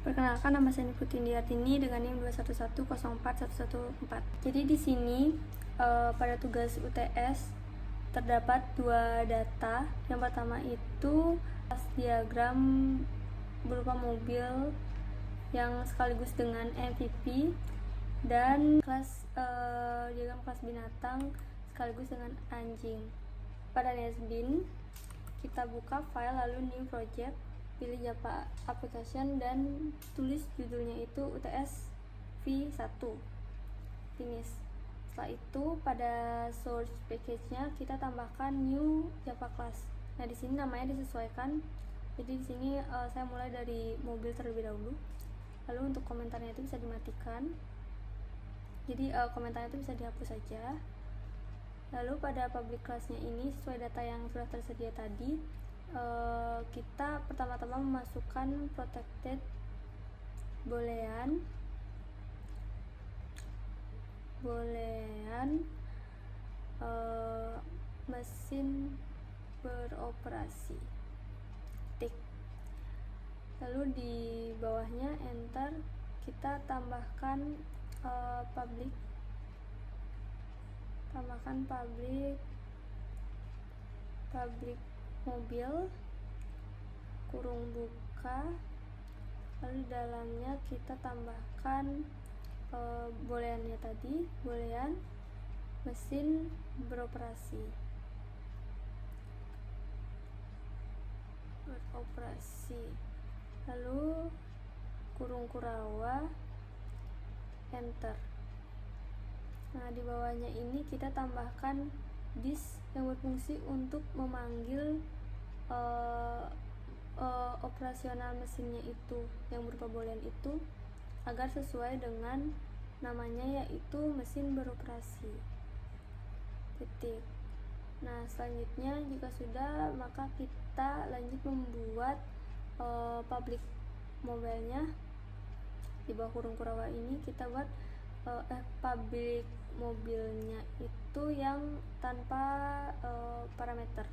Perkenalkan, nama saya Niputi Indiartini dengan NIM 211041114. Jadi di sini pada tugas UTS terdapat dua data. Yang pertama itu kelas diagram berupa mobil yang sekaligus dengan MVP, dan diagram kelas binatang sekaligus dengan anjing. Pada Nesbin kita buka file, lalu new project, pilih Java application dan tulis judulnya itu UTS V1, finish. Setelah itu pada source package-nya kita tambahkan new Java class. Nah, di sini namanya disesuaikan. Jadi di sini saya mulai dari mobil terlebih dahulu. Lalu untuk komentarnya itu bisa dimatikan. Jadi komentarnya itu bisa dihapus saja. Lalu pada public class-nya ini sesuai data yang sudah tersedia tadi, kita pertama-tama memasukkan protected boolean mesin beroperasi, tik. Lalu di bawahnya enter, kita tambahkan public mobil kurung buka, lalu di dalamnya kita tambahkan booleannya tadi, boolean mesin beroperasi. Lalu kurung kurawa, enter. Nah, di bawahnya ini kita tambahkan this yang berfungsi untuk memanggil operasional mesinnya itu yang berupa boolean itu agar sesuai dengan namanya, yaitu mesin beroperasi, titik. Nah, selanjutnya jika sudah, maka kita lanjut membuat public mobilnya. Di bawah kurung kurawa ini kita buat public mobilnya itu yang tanpa parameter.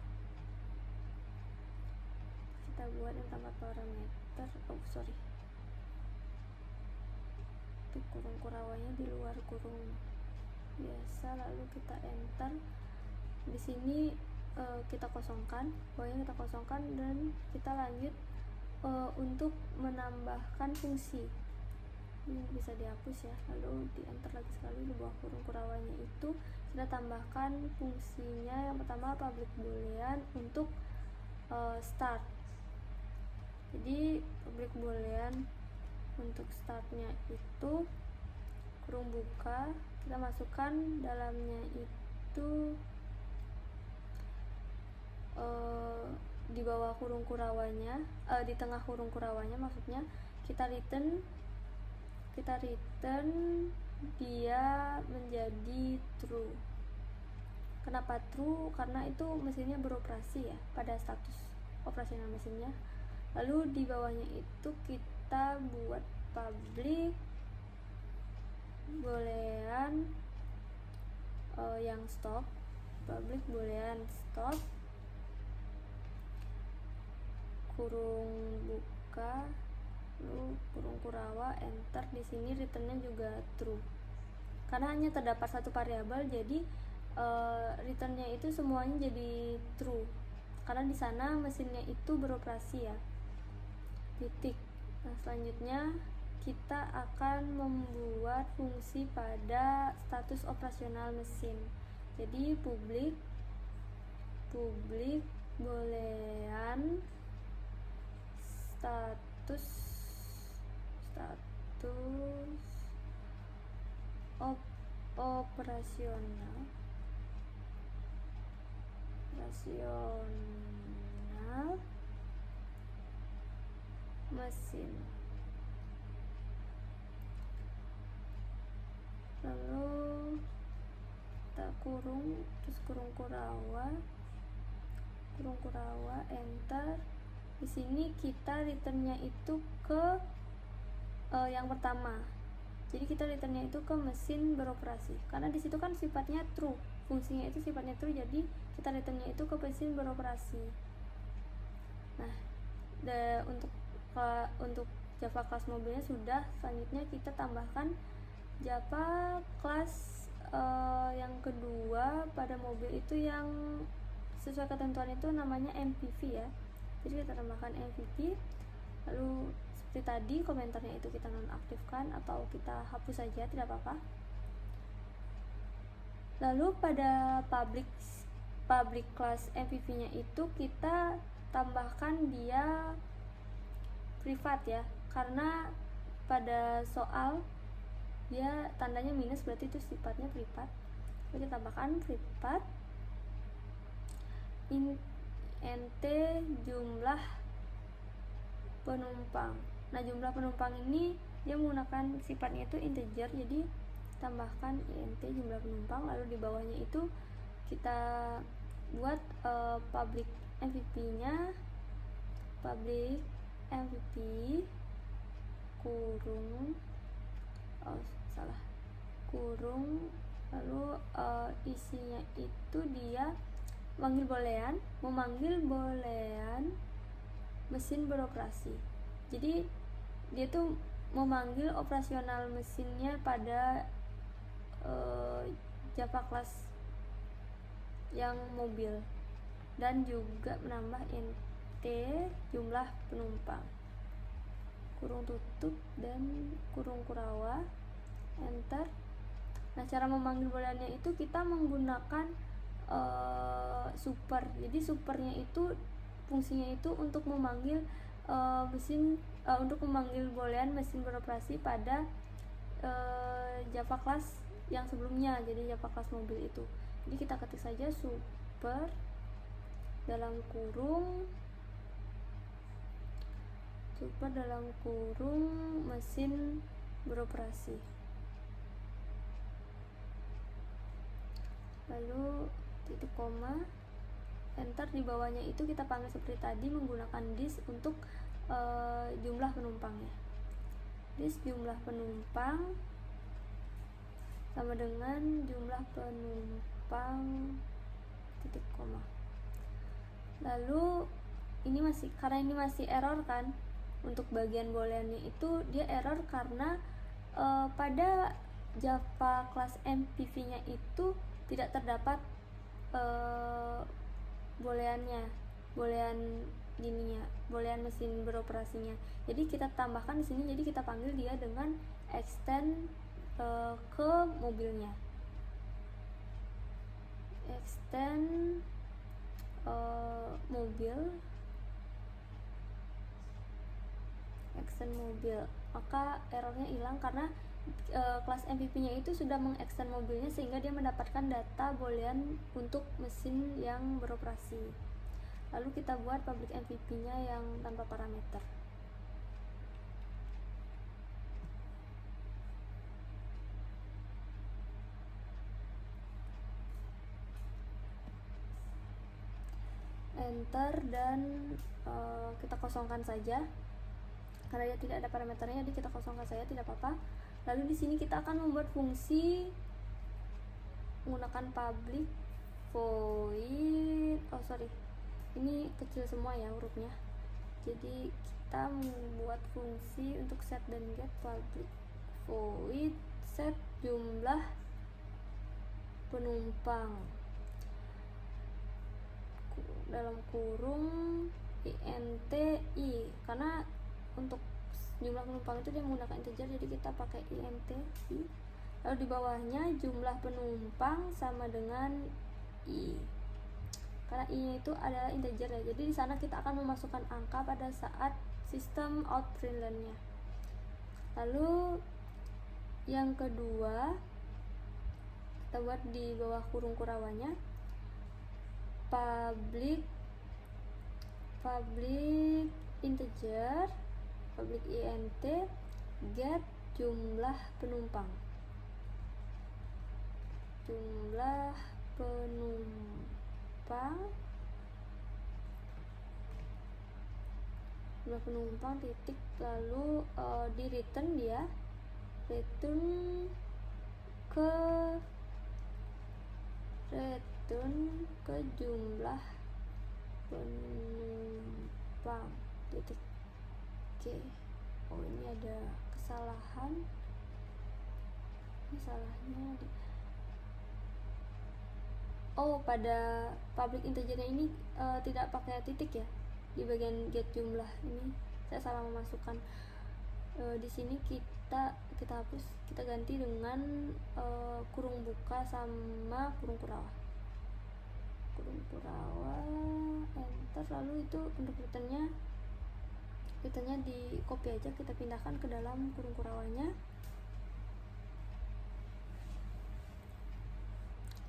Kita buat yang tanpa parameter. Itu kurung kurawanya di luar kurung biasa, lalu kita enter. Di sini kita kosongkan, bawahnya kita kosongkan, dan kita lanjut untuk menambahkan fungsi. Ini bisa dihapus ya, lalu di enter lagi sekali. Di bawah kurung kurawanya itu kita tambahkan fungsinya. Yang pertama public boolean untuk start. Jadi public boolean untuk startnya itu kurung buka, kita masukkan dalamnya itu di bawah kurung kurawanya, di tengah kurung kurawanya maksudnya, kita return dia menjadi true. Kenapa true? Karena itu mesinnya beroperasi ya, pada status operasional mesinnya. Lalu di bawahnya itu kita buat public boolean yang stop, public boolean stop, kurung buka, lalu kurung kurawa, enter. Di sini returnnya juga true karena hanya terdapat satu variabel, jadi returnnya itu semuanya jadi true karena di sana mesinnya itu beroperasi ya, titik. Nah, selanjutnya kita akan membuat fungsi pada status operasional mesin. Jadi public boolean status operasional mesin. Lalu kita kurung, terus kurung kurawa, enter. Di sini kita returnnya itu ke yang pertama. Jadi kita returnnya itu ke mesin beroperasi karena di situ kan sifatnya true, fungsinya itu sifatnya true, jadi kita returnnya itu ke mesin beroperasi. Nah, untuk Java class mobilnya sudah. Selanjutnya kita tambahkan Java class yang kedua pada mobil itu yang sesuai ketentuan itu namanya MPV ya. Jadi kita tambahkan MPV. Lalu seperti tadi komentarnya itu kita nonaktifkan atau kita hapus saja, tidak apa-apa. Lalu pada public class MPV-nya itu kita tambahkan dia privat ya, karena pada soal dia tandanya minus, berarti itu sifatnya privat. Jadi kita tambahkan privat int jumlah penumpang. Nah, jumlah penumpang ini dia menggunakan sifatnya itu integer, jadi tambahkan int jumlah penumpang. Lalu di bawahnya itu kita buat public MVP-nya, public MVP kurung kurung, lalu isinya itu dia memanggil bolehan mesin beroperasi. Jadi dia tuh memanggil operasional mesinnya pada Java class yang mobil, dan juga menambah int jumlah penumpang, kurung tutup dan kurung kurawa, enter. Nah, cara memanggil bolehannya itu kita menggunakan super. Jadi supernya itu fungsinya itu untuk memanggil untuk memanggil bolehan mesin beroperasi pada Java class yang sebelumnya, jadi Java class mobil itu. Jadi kita ketik saja super dalam kurung mesin beroperasi, lalu titik koma, enter. Di bawahnya itu kita panggil seperti tadi menggunakan this untuk jumlah penumpangnya. This jumlah penumpang sama dengan jumlah penumpang titik koma. Lalu karena ini masih error kan, untuk bagian bolehannya itu dia error karena pada Java class MPV-nya itu tidak terdapat bolehan mesin beroperasinya. Jadi kita tambahkan di sini, jadi kita panggil dia dengan extend ke mobilnya, extend mobil, maka errornya hilang karena kelas MPV-nya itu sudah mengextend mobilnya sehingga dia mendapatkan data bolehan untuk mesin yang beroperasi. Lalu kita buat public MVP-nya yang tanpa parameter. Enter, dan kita kosongkan saja karena dia tidak ada parameternya, jadi kita kosongkan saja, tidak apa-apa. Lalu di sini kita akan membuat fungsi menggunakan public void, ini kecil semua ya hurufnya. Jadi kita membuat fungsi untuk set dan get public void set jumlah penumpang dalam kurung int i, karena untuk jumlah penumpang itu dia menggunakan integer, jadi kita pakai int i. Lalu di bawahnya jumlah penumpang sama dengan i, karena i nya itu adalah integer ya, jadi di sana kita akan memasukkan angka pada saat sistem out println-nya. Lalu yang kedua kita buat di bawah kurung kurawanya public integer, public int get jumlah penumpang titik, lalu di return ke jumlah penumpang titik. Oke, ini ada kesalahan. Masalahnya pada public integernya ini tidak pakai titik ya, di bagian get jumlah ini saya salah memasukkan. Di sini kita hapus, kita ganti dengan kurung buka sama kurung kurawa, enter. Lalu itu untuk returnnya di copy aja, kita pindahkan ke dalam kurung kurawanya.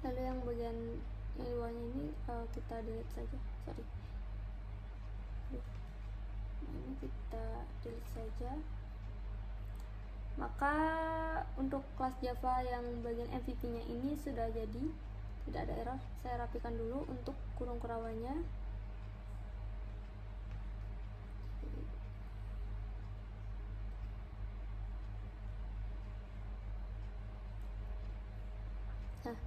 Lalu yang bagian yang luarnya ini kita delete saja, ini kita delete saja. Maka untuk kelas Java yang bagian MVP nya ini sudah jadi, tidak ada error. Saya rapikan dulu untuk kurung kurawanya. Nah,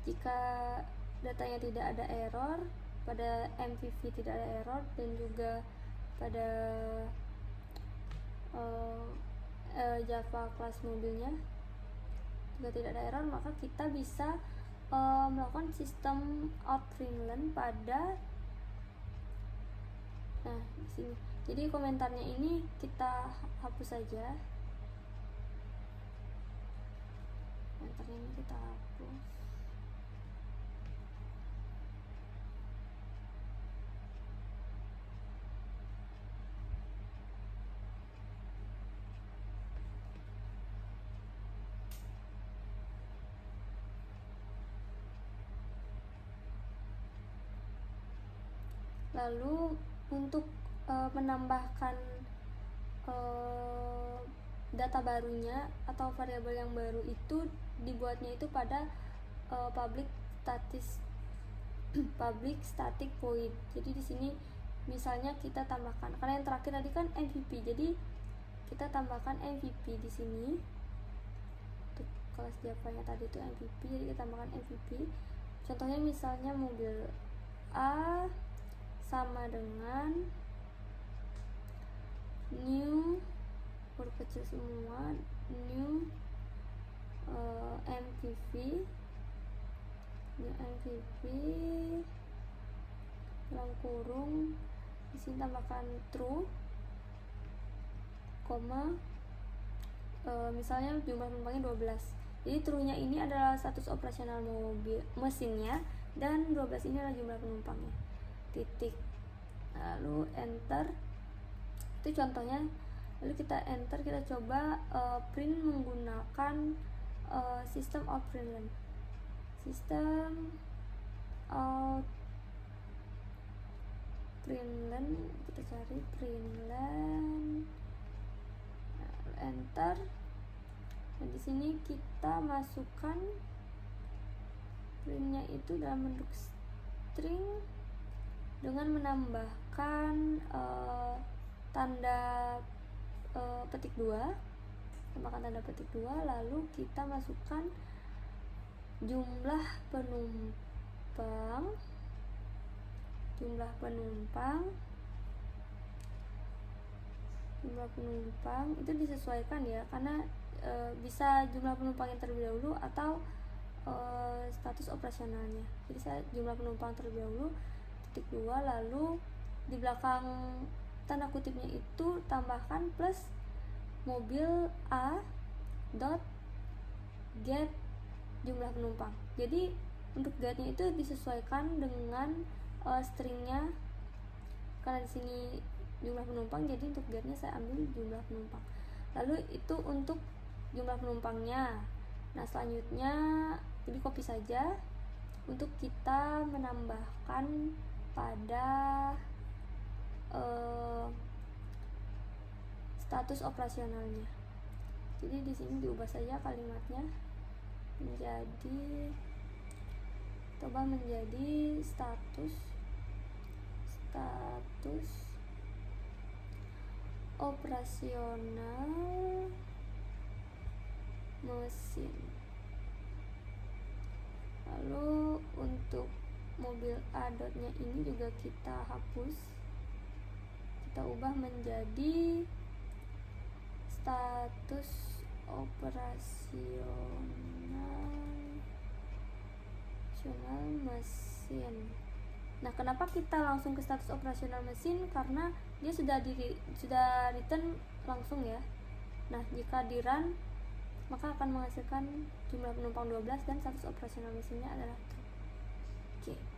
jika datanya tidak ada error, pada MVP tidak ada error, dan juga pada Java kelas mobilnya juga tidak ada error, maka kita bisa melakukan sistem out print len pada di sini. Jadi komentarnya ini kita hapus saja. Komentarnya ini kita hapus. Lalu untuk menambahkan data barunya atau variabel yang baru itu dibuatnya itu pada public static void. Jadi di sini misalnya kita tambahkan, karena yang terakhir tadi kan MVP, jadi kita tambahkan MVP di sini. Untuk kelas Java-nya tadi itu MVP, jadi kita tambahkan MVP. Contohnya misalnya mobil A sama dengan new, huruf kecil semua, new MVP dalam kurung, di sini tambahkan true, koma, misalnya jumlah penumpangnya 12. Jadi true-nya ini adalah status operasional mesinnya, dan 12 ini adalah jumlah penumpangnya. Titik. Lalu enter. Itu contohnya. Lalu kita enter, kita coba print menggunakan sistem out print len. Sistem out print len, kita cari print len, enter. Nah, di sini kita masukkan printnya itu dalam bentuk string dengan menambahkan tanda petik 2, lalu kita masukkan jumlah penumpang itu disesuaikan ya, karena bisa jumlah penumpang yang terlebih dahulu atau status operasionalnya. Jadi saya jumlah penumpang terlebih dahulu, titik 2, lalu di belakang tanda kutipnya itu tambahkan plus mobil A dot get jumlah penumpang. Jadi untuk getnya itu disesuaikan dengan stringnya, karena di sini jumlah penumpang, jadi untuk getnya saya ambil jumlah penumpang. Lalu itu untuk jumlah penumpangnya. Nah, selanjutnya jadi copy saja untuk kita menambahkan pada status operasionalnya. Jadi di sini diubah saja kalimatnya menjadi status operasional mesin. Lalu untuk mobil A dotnya ini juga kita hapus, kita ubah menjadi status operasional mesin. Nah, kenapa kita langsung ke status operasional mesin? Karena dia sudah return langsung ya. Nah, jika di run maka akan menghasilkan jumlah penumpang 12 dan status operasional mesinnya adalah true. Oke.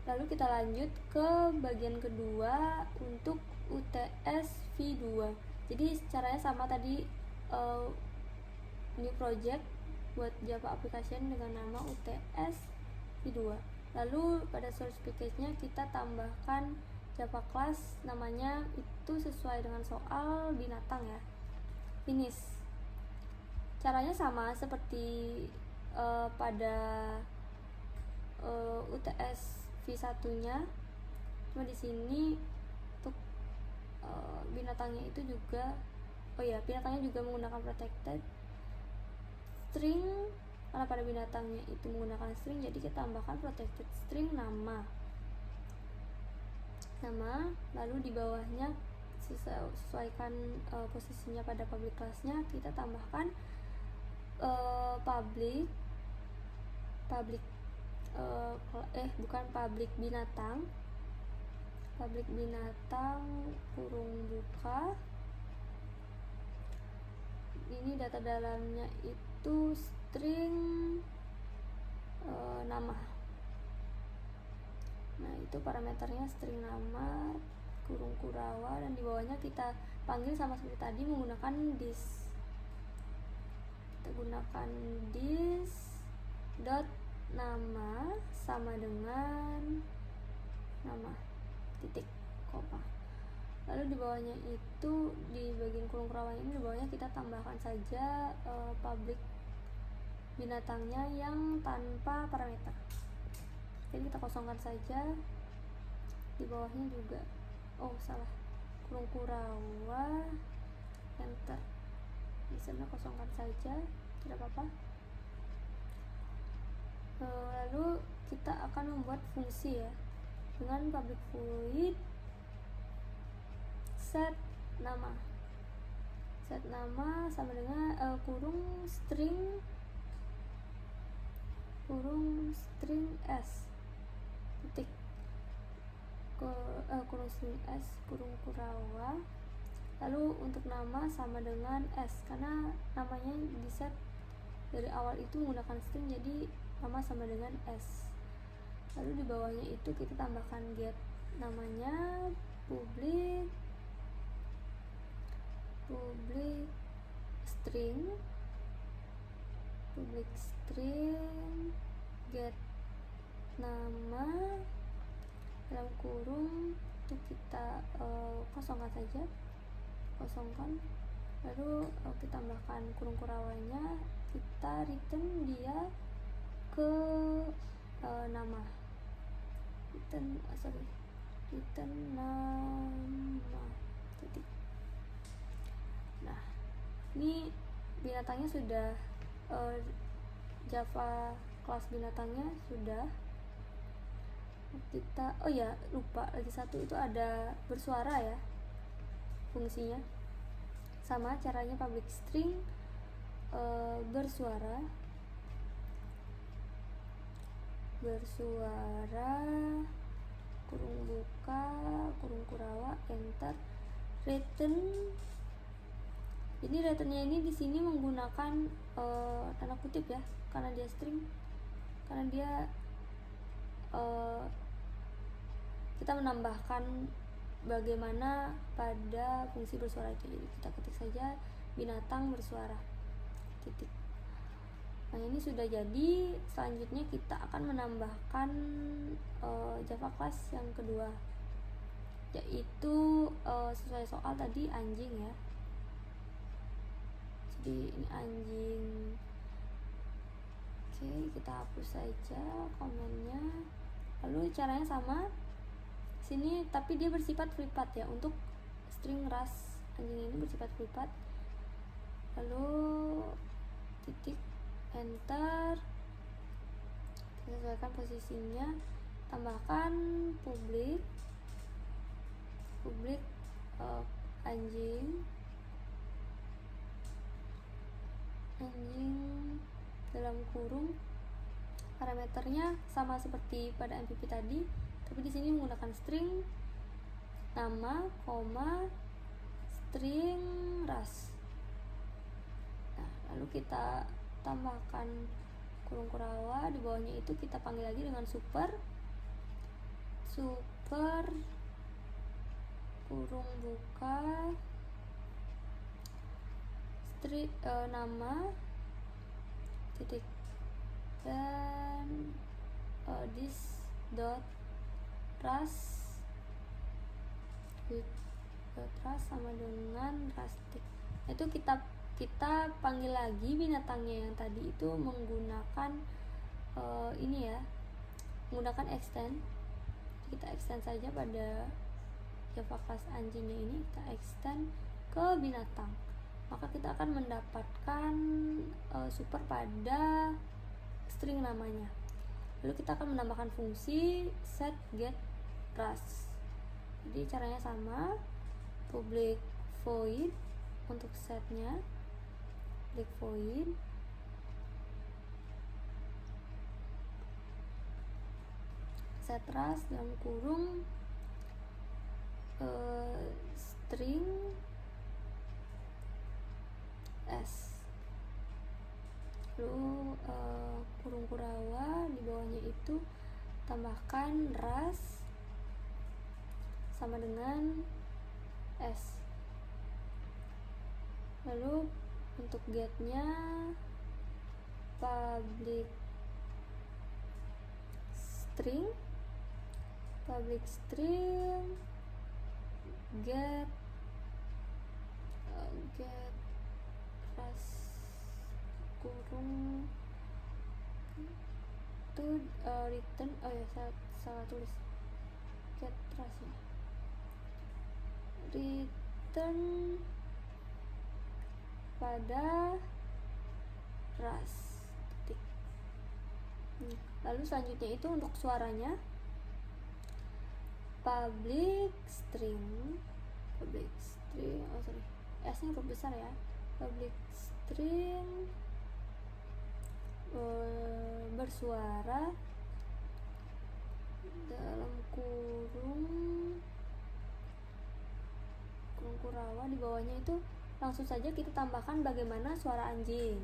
Lalu kita lanjut ke bagian kedua untuk UTS V2. Jadi caranya sama tadi, new project buat Java application dengan nama UTS V2. Lalu pada source package-nya kita tambahkan Java class, namanya itu sesuai dengan soal binatang ya, finish. Caranya sama seperti pada UTS V1-nya, cuma di sini untuk binatangnya itu juga, binatangnya juga menggunakan protected string. Karena pada binatangnya itu menggunakan string, jadi kita tambahkan protected string nama, lalu di bawahnya sesuaikan posisinya pada public class-nya, kita tambahkan public binatang kurung buka. Ini data dalamnya itu string nama. Nah, itu parameternya string nama kurung Kurawa, dan di bawahnya kita panggil sama seperti tadi menggunakan this. Kita gunakan this dot nama sama dengan nama titik koma. Lalu di bawahnya itu, di bagian kurung Kurawa ini, di bawahnya kita tambahkan saja public binatangnya yang tanpa parameter. Jadi kita kosongkan saja di bawahnya juga. Kurung Kurawa, enter. Di sana kosongkan saja, tidak apa-apa. Lalu kita akan membuat fungsi ya, dengan public void set nama sama dengan kurung string s titik kurung string s kurung Kurawa. Lalu untuk nama sama dengan s, karena namanya di set dari awal itu menggunakan string, jadi nama sama dengan s. Lalu di bawahnya itu kita tambahkan get namanya public string get nama dalam kurung itu kita kosongkan saja, lalu kita tambahkan kurung Kurawanya, kita return dia ke nama, return nama titik. Nah, ini binatangnya sudah, Java kelas binatangnya sudah. Kita lupa lagi satu, itu ada bersuara ya fungsinya. Sama caranya public string bersuara kurung buka kurung Kurawa, enter, return. Jadi returnnya ini di sini menggunakan tanda kutip ya, karena dia string, karena dia kita menambahkan bagaimana pada fungsi bersuara itu. Jadi kita ketik saja binatang bersuara titik. Nah, ini sudah jadi. Selanjutnya kita akan menambahkan Java class yang kedua, yaitu sesuai soal tadi anjing ya. Jadi ini anjing. Oke, kita hapus saja komennya. Lalu caranya sama sini, tapi dia bersifat privat ya. Untuk string ras anjing ini bersifat privat. Lalu titik, enter, kita sesuaikan posisinya. tambahkan publik anjing dalam kurung, parameternya sama seperti pada MPP tadi, tapi di sini menggunakan string nama, string ras. Nah, lalu kita tambahkan kurung kurawa, di bawahnya itu kita panggil lagi dengan super kurung buka string nama titik dan this dot ras sama dengan rastik. Itu kita panggil lagi binatangnya yang tadi itu menggunakan ini ya, menggunakan extend. Kita extend saja pada Java class anjingnya ini, kita extend ke binatang, maka kita akan mendapatkan super pada string namanya. Lalu kita akan menambahkan fungsi set get ras. Jadi caranya sama, public void untuk setnya, public void set ras dalam kurung string s. Lalu kurung kurawa di bawahnya itu tambahkan ras sama dengan s. Lalu untuk getnya public string get ras kurung itu return, salah tulis get ras ya, return pada ras titik. Lalu selanjutnya itu untuk suaranya public string S nya huruf besar ya, public string bersuara dalam kurung kurawa, di bawahnya itu langsung saja kita tambahkan bagaimana suara anjing.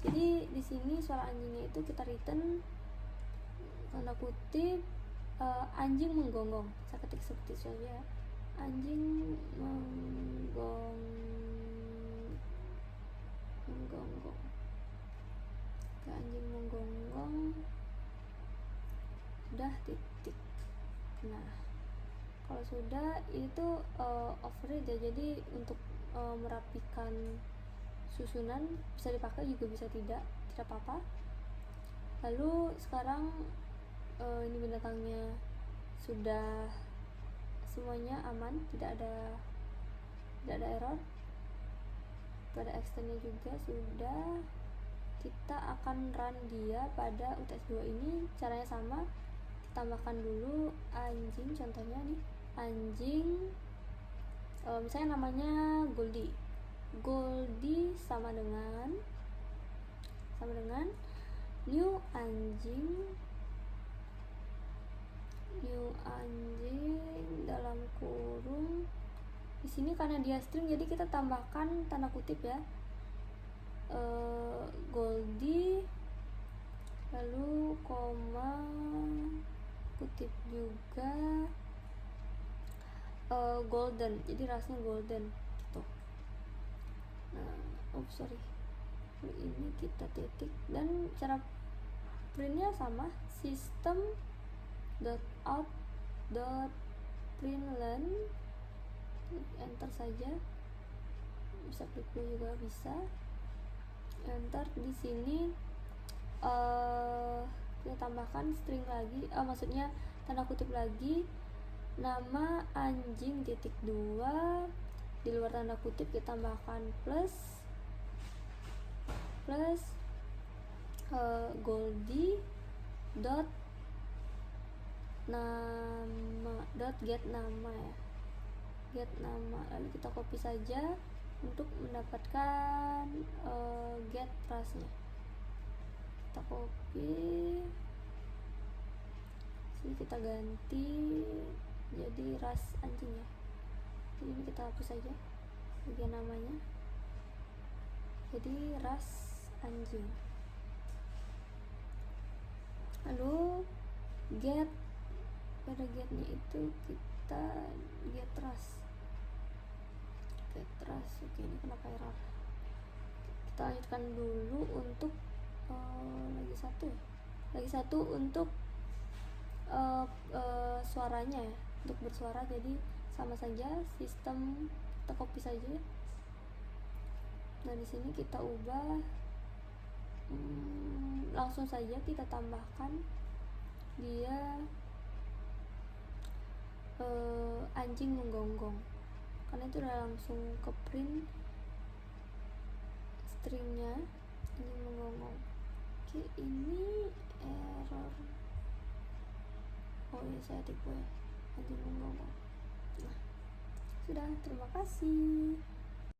Jadi di sini suara anjingnya itu kita return tanda kutip anjing menggonggong. Saya ketik seperti itu saja, anjing menggonggong. Anjing menggonggong sudah titik. Nah, kalau sudah itu override ya, jadi untuk merapikan susunan bisa dipakai juga bisa tidak apa-apa. Lalu sekarang ini binatangnya sudah semuanya aman, tidak ada error. Pada extendnya juga sudah. Kita akan run dia pada UTS-2 ini. Caranya sama, kita tambahkan dulu anjing, contohnya nih anjing misalnya namanya Goldie sama dengan new anjing dalam kurung. Di sini karena dia string jadi kita tambahkan tanda kutip ya, Goldie lalu koma kutip juga golden, jadi rasnya golden gitu. Nah, ini kita titik dan cara printnya sama, system.out.println, enter saja, bisa klik juga bisa enter. Di sini kita tambahkan string lagi, maksudnya tanda kutip lagi, nama anjing titik 2, di luar tanda kutip kita tambahkan plus Goldie dot get nama ya, get nama, lalu kita copy saja untuk mendapatkan get trustnya. Kita copy, sini kita ganti jadi ras anjing ya. Jadi ini kita hapus saja bagian namanya, jadi ras anjing. Lalu get, pada getnya itu kita get trust. Oke, ini kenapa error? Kita lanjutkan dulu untuk lagi satu untuk suaranya ya, untuk bersuara. Jadi sama saja sistem, kita copy saja. Nah di sini kita ubah, langsung saja kita tambahkan dia anjing menggonggong, karena itu udah langsung ke print stringnya anjing menggonggong. Oke, ini error, oh iya saya tipu ya, anjing menggonggong. Nah sudah, terima kasih.